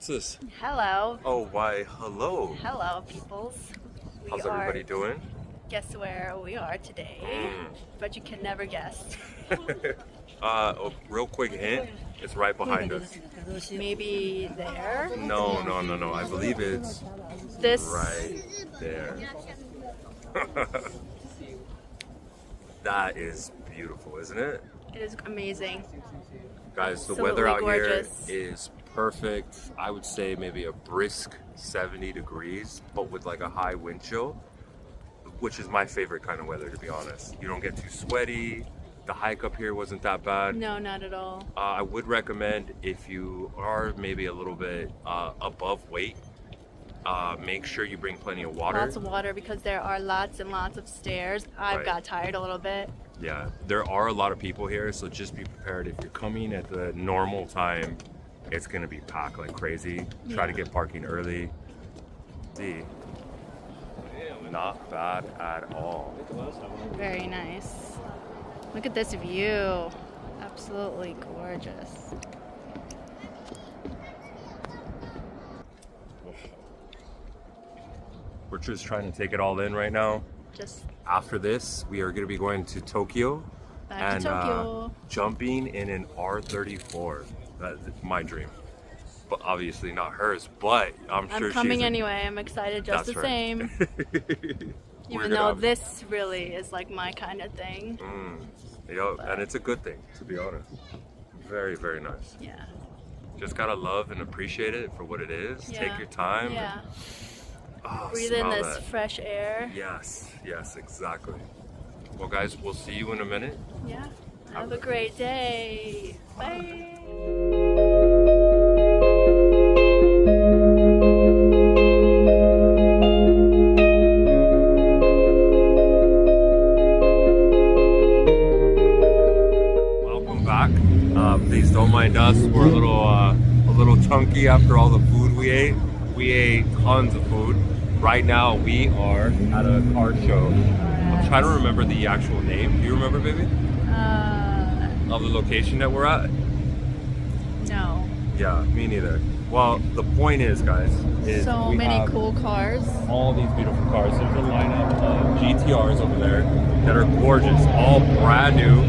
what's this? Hello. Oh, why, hello. Hello, peoples. How's everybody doing? Guess where we are today? But you can never guess. A real quick hint, it's right behind us. Maybe there? No. I believe it's This? right there. That is beautiful, isn't it? It is amazing. Guys, the Absolutely weather out gorgeous. here is perfect. I would say maybe a brisk 70 degrees, but with like a high wind chill, which is my favorite kind of weather, to be honest. You don't get too sweaty. The hike up here wasn't that bad. No, not at all. I would recommend, if you are maybe a little bit above weight, make sure you bring plenty of water. Lots of water because there are lots and lots of stairs. I've got tired a little bit. Yeah, there are a lot of people here, so just be prepared. If you're coming at the normal time, it's gonna be packed like crazy. Try to get parking early. See, not bad at all. Very nice. Look at this view. Absolutely gorgeous. We're just trying to take it all in right now. Just After this, we are going to be going to Tokyo back and to Tokyo. jumping in an R34. That's my dream, but obviously not hers. But I'm sure I'm coming she's anyway. I'm excited just That's the right. same. Even though this really is like my kind of thing. And it's a good thing, to be honest. Very, very nice. Yeah. Just gotta love and appreciate it for what it is. Yeah. Take your time. Yeah. Oh, Breathe in smell this that. fresh air. Yes, exactly. Well, guys, we'll see you in a minute. Yeah. Have a great day. Bye. Welcome back. Please don't mind us. We're a little chunky after all the food we ate. We ate tons of food. Right now we are at a car show. I'm trying to remember the actual name. Do you remember, baby? Of the location that we're at? No. Yeah, me neither. Well, the point is, guys, is So we many have cool cars. all these beautiful cars. There's a lineup of GTRs over there that are gorgeous, all brand new.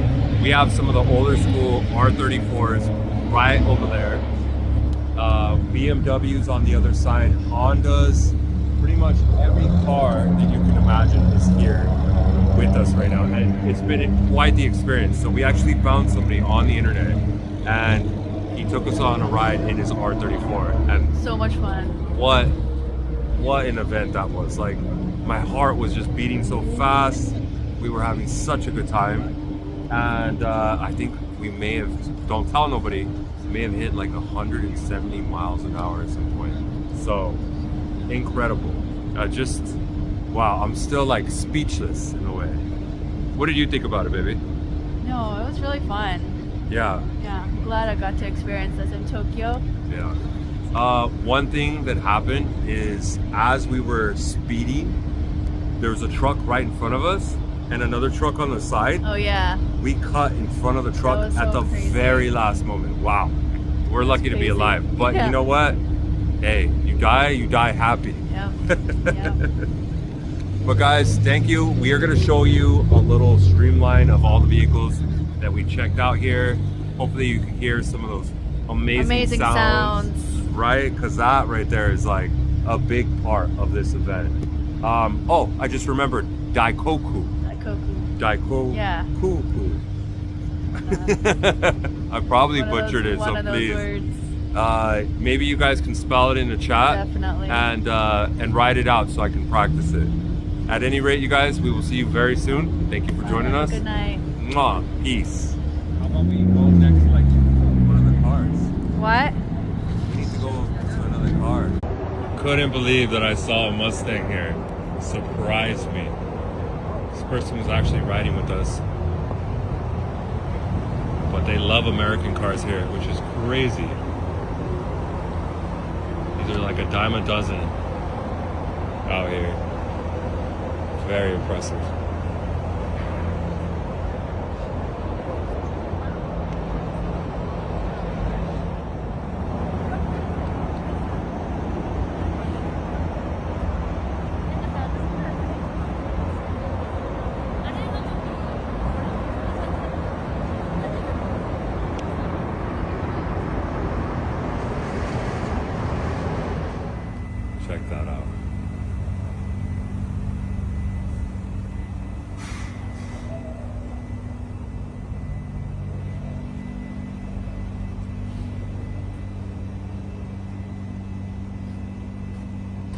We have some of the older school R34s right over there. BMWs on the other side, Hondas, pretty much every car that you can imagine is here with us right now, and it's been quite the experience. So we actually found somebody on the internet, and he took us on a ride in his R34, and So much fun. what an event that was. Like, my heart was just beating so fast. We were having such a good time, and I think we may have, don't tell nobody, may have hit like 170 miles an hour at some point. So incredible. Just wow, I'm still like speechless in a way. What did you think about it, baby? No, it was really fun. Yeah. Yeah, I'm glad I got to experience this in Tokyo. Yeah. One thing that happened is, as we were speeding, there was a truck right in front of us and another truck on the side. Oh yeah. We cut in front of the truck That was at so the crazy. very last moment. Wow. We're lucky to be crazy. alive. But Yeah. you know what? Hey, you die happy. Yep. Yep. But guys, thank you. We are going to show you a little streamline of all the vehicles that we checked out here. Hopefully you can hear some of those amazing sounds. Right? Because that right there is like a big part of this event. Oh, I just remembered. Daikoku. Daikoku. Yeah. I probably butchered it, so please. Maybe you guys can spell it in the chat. Definitely. And write it out so I can practice it. At any rate, you guys, we will see you very soon. Thank you for joining us. Good night. Mwah. Peace. How about we go next to like one of the cars? What? We need to go to another car. Couldn't believe that I saw a Mustang here. Surprised me. This person was actually riding with us. But they love American cars here, which is crazy. These are like a dime a dozen out here. Very impressive.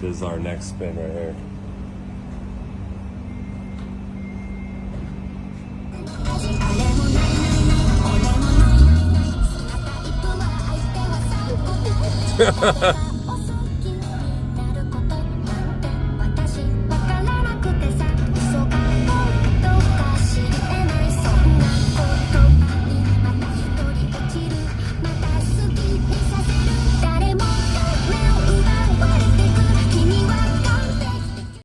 is our next spin right here.